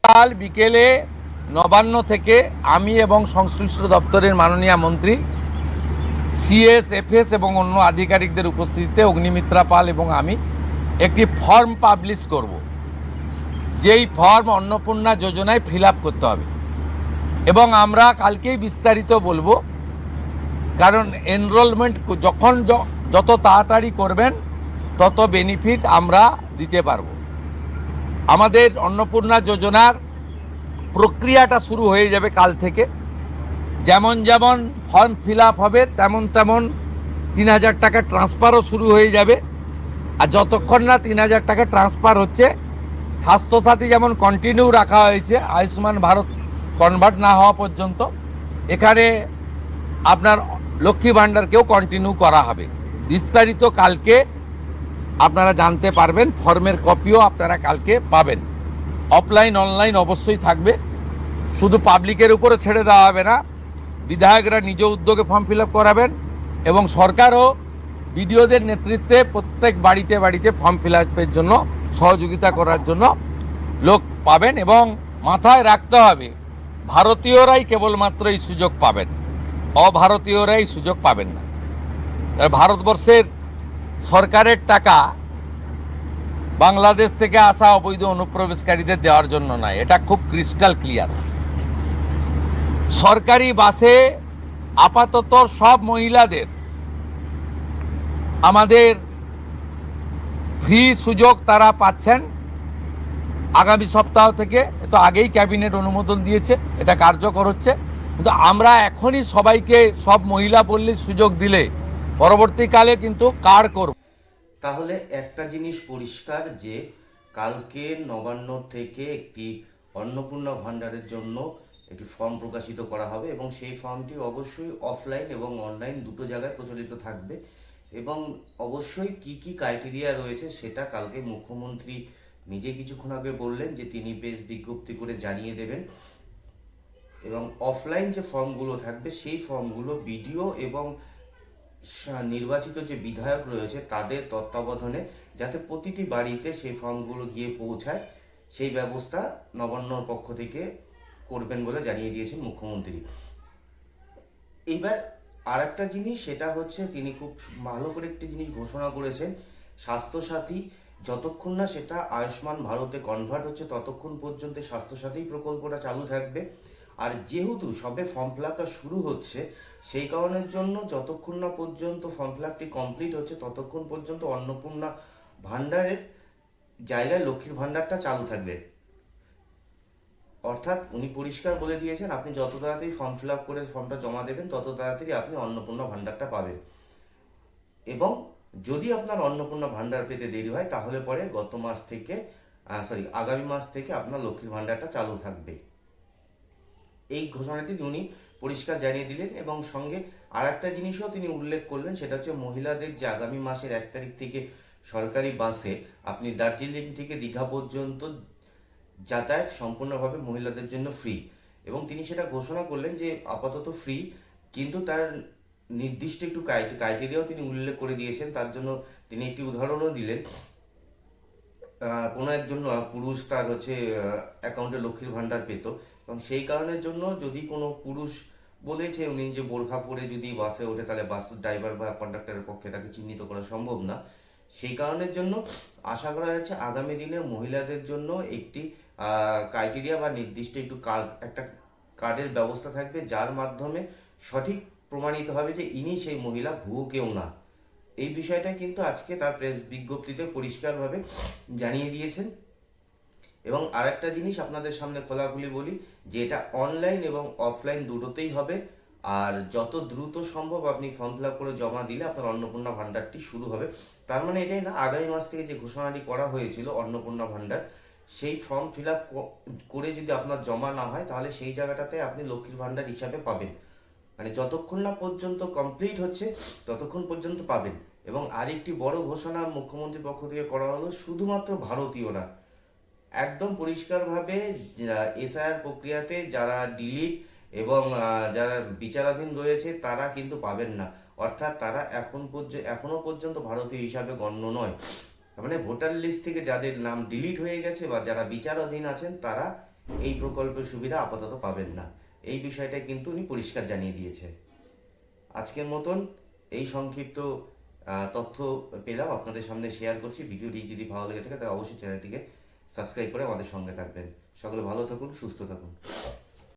কাল বিকেলে নবান্ন থেকে আমি এবং সংশ্লিষ্ট দপ্তরের মাননীয় মন্ত্রী সিএস এফএস এবং অন্য আধিকারিকদের উপস্থিতিতে অগ্নিমিত্রা পাল এবং আমি একটি ফর্ম পাবলিশ করব, যেই ফর্ম অন্নপূর্ণা যোজনায় ফিল আপ করতে হবে এবং আমরা কালকেই বিস্তারিত বলবো। কারণ এনরোলমেন্ট যখন যত তাড়াতাড়ি করবেন তত বেনিফিট আমরা দিতে পারবো। আমাদের অন্নপূর্ণা যোজনার প্রক্রিয়াটা শুরু হয়ে যাবে কাল থেকে। যেমন যেমন ফর্ম ফিল আপ হবে তেমন তেমন ৩,০০০ টাকা ট্রান্সফারও শুরু হয়ে যাবে। আর যতক্ষণ না ৩,০০০ টাকা ট্রান্সফার হচ্ছে, স্বাস্থ্যসাথী যেমন কন্টিনিউ রাখা হয়েছে আয়ুষ্মান ভারত কনভার্ট না হওয়া পর্যন্ত, এখানে আপনার লক্ষ্মী ভাণ্ডারকেও কন্টিনিউ করা হবে। বিস্তারিত কালকে আপনারা জানতে পারবেন, ফর্মের কপিও আপনারা কালকে পাবেন। অফলাইন অনলাইন অবশ্যই থাকবে, শুধু পাবলিকের উপরে ছেড়ে দেওয়া হবে না, বিধায়করা নিজ উদ্যোগে ফর্ম ফিল আপ করাবেন এবং সরকারও বিডিওদের নেতৃত্বে প্রত্যেক বাড়িতে বাড়িতে ফর্ম ফিল আপের জন্য সহযোগিতা করার জন্য লোক পাবেন। এবং মাথায় রাখতে হবে, ভারতীয়রাই কেবলমাত্র এই সুযোগ পাবেন, অভারতীয়রাই সুযোগ পাবেন না। ভারতবর্ষের সরকারের টাকা বাংলাদেশ থেকে আসা অবৈধ অনুপ্রবেশকারীদের দেওয়ার জন্য নয়, এটা খুব ক্রিস্টাল ক্লিয়ার। সরকারি বাসে আপাতত সব মহিলাদের আমাদের ফ্রি সুযোগ তারা পাচ্ছেন আগামী সপ্তাহ থেকে। তো আগেই ক্যাবিনেট অনুমোদন দিয়েছে, এটা কার্যকর হচ্ছে। কিন্তু আমরা এখনই সবাইকে, সব মহিলা বললে সুযোগ দিলে পরবর্তীকালে কিন্তু কার করব। তাহলে একটা জিনিস পরিষ্কার যে কালকে নবান্ন থেকে একটি অন্নপূর্ণা ভাণ্ডারের জন্য একটি ফর্ম প্রকাশিত করা হবে এবং সেই ফর্মটি অবশ্যই অফলাইন এবং অনলাইন দুটো জায়গায় প্রচলিত থাকবে এবং অবশ্যই কি কি ক্রাইটেরিয়া রয়েছে সেটা কালকে মুখ্যমন্ত্রী নিজে কিছুক্ষণ আগে বললেন যে তিনি বেশ বিজ্ঞপ্তি করে জানিয়ে দেবেন। এবং অফলাইন যে ফর্মগুলো থাকবে সেই ফর্মগুলো বিডিও এবং নির্বাচিত যে বিধায়ক রয়েছে তাদের তত্ত্বাবধানে যাতে প্রতিটি বাড়িতে সেই ফর্মগুলো গিয়ে পৌঁছায়, সেই ব্যবস্থা নবান্নর পক্ষ থেকে করবেন বলে জানিয়ে দিয়েছেন মুখ্যমন্ত্রী। এইবার আর একটা জিনিস, সেটা হচ্ছে তিনি খুব ভালো করে একটি জিনিস ঘোষণা করেছেন, স্বাস্থ্যসাথী যতক্ষণ না সেটা আয়ুষ্মান ভারতে কনভার্ট হচ্ছে ততক্ষণ পর্যন্ত স্বাস্থ্যসাথী প্রকল্পটা চালু থাকবে। আর যেহেতু সবে ফর্ম ফিল আপটা শুরু হচ্ছে, সেই কারণের জন্য যতক্ষণ না পর্যন্ত ফর্ম ফিল আপটি কমপ্লিট হচ্ছে ততক্ষণ পর্যন্ত অন্নপূর্ণা ভাণ্ডারের জায়গায় লক্ষ্মীর ভাণ্ডারটা চালু থাকবে। অর্থাৎ উনি পরিষ্কার বলে দিয়েছেন, আপনি যত তাড়াতাড়ি ফর্ম ফিল আপ করে ফর্মটা জমা দেবেন তত তাড়াতাড়ি আপনি অন্নপূর্ণা ভাণ্ডারটা পাবেন। এবং যদি আপনার অন্নপূর্ণা ভাণ্ডার পেতে দেরি হয় তাহলে পরে আগামী মাস থেকে আপনার লক্ষ্মীর ভাণ্ডারটা চালু থাকবে। এই ঘোষণাটি উনি পরিষ্কার জানিয়ে দিলেন এবং সঙ্গে আর একটা জিনিসও তিনি উল্লেখ করলেন, সেটা হচ্ছে মহিলাদের যে আগামী মাসের 1 তারিখ থেকে সরকারি বাসে আপনি দার্জিলিং থেকে দীঘা পর্যন্ত যাতায়াত সম্পূর্ণভাবে মহিলাদের জন্য ফ্রি। এবং তিনি সেটা ঘোষণা করলেন যে আপাতত ফ্রি, কিন্তু তার নির্দিষ্ট একটু ক্রাইটেরিয়াও তিনি উল্লেখ করে দিয়েছেন। তার জন্য তিনি একটি উদাহরণও দিলেন, কোনো একজন পুরুষ তার অ্যাকাউন্টে লক্ষ্মীর ভাণ্ডার পেত এবং সেই কারণের জন্য যদি কোনো পুরুষ বলেছে উনি যে বোরখা পরে যদি বাসে ওঠে তাহলে বাস ড্রাইভার বা কন্ডাক্টরের পক্ষে তাকে চিহ্নিত করা সম্ভব না। সেই কারণের জন্য আশা করা যাচ্ছে আগামী দিনে মহিলাদের জন্য একটি ক্রাইটেরিয়া বা নির্দিষ্ট একটা কার্ডের ব্যবস্থা থাকবে, যার মাধ্যমে সঠিক প্রমাণিত হবে যে ইনি সেই মহিলা, ভুয়ো কেউ না। এই বিষয়টা কিন্তু আজকে তার প্রেস বিজ্ঞপ্তিতে পরিষ্কারভাবে জানিয়ে দিয়েছেন। এবং আরেকটা জিনিস আপনাদের সামনে খোলাখুলি বলি যে এটা অনলাইন এবং অফলাইন দুটোতেই হবে। আর যত দ্রুত সম্ভব আপনি ফর্ম ফিল আপ করে জমা দিলে আপনার অন্নপূর্ণা ভাণ্ডারটি শুরু হবে। তার মানে এটাই না, আগামী মাস থেকে যে ঘোষণাটি করা হয়েছিল অন্নপূর্ণা ভাণ্ডার, সেই ফর্ম ফিল আপ করে যদি আপনার জমা না হয় তাহলে সেই জায়গাটাতে আপনি লক্ষ্মীর ভাণ্ডার হিসাবে পাবেন। মানে যতক্ষণ না পর্যন্ত কমপ্লিট হচ্ছে ততক্ষণ পর্যন্ত পাবেন। এবং আরেকটি বড় ঘোষণা মুখ্যমন্ত্রীর পক্ষ থেকে করা হলো, শুধুমাত্র ভারতীয়রা, একদম পরিষ্কারভাবে এসআইআর প্রক্রিয়াতে যারা ডিলিট এবং যারা বিচারাধীন রয়েছে তারা কিন্তু পাবেন না। অর্থাৎ তারা এখনো পর্যন্ত ভারতীয় হিসাবে গণ্য নয়। তার মানে ভোটার লিস্ট থেকে যাদের নাম ডিলিট হয়ে গেছে বা যারা বিচারাধীন আছেন তারা এই প্রকল্পের সুবিধা আপাতত পাবেন না। এই বিষয়টা কিন্তু উনি পরিষ্কার জানিয়ে দিয়েছে। আজকের মতন এই সংক্ষিপ্ত তথ্য পেলাম, আপনাদের সামনে শেয়ার করছি। ভিডিওটি যদি ভালো লেগে থাকে তাহলে অবশ্যই চ্যানেলটিকে সাবস্ক্রাইব করে আমাদের সঙ্গে থাকবেন। সকলে ভালো থাকুন, সুস্থ থাকুন।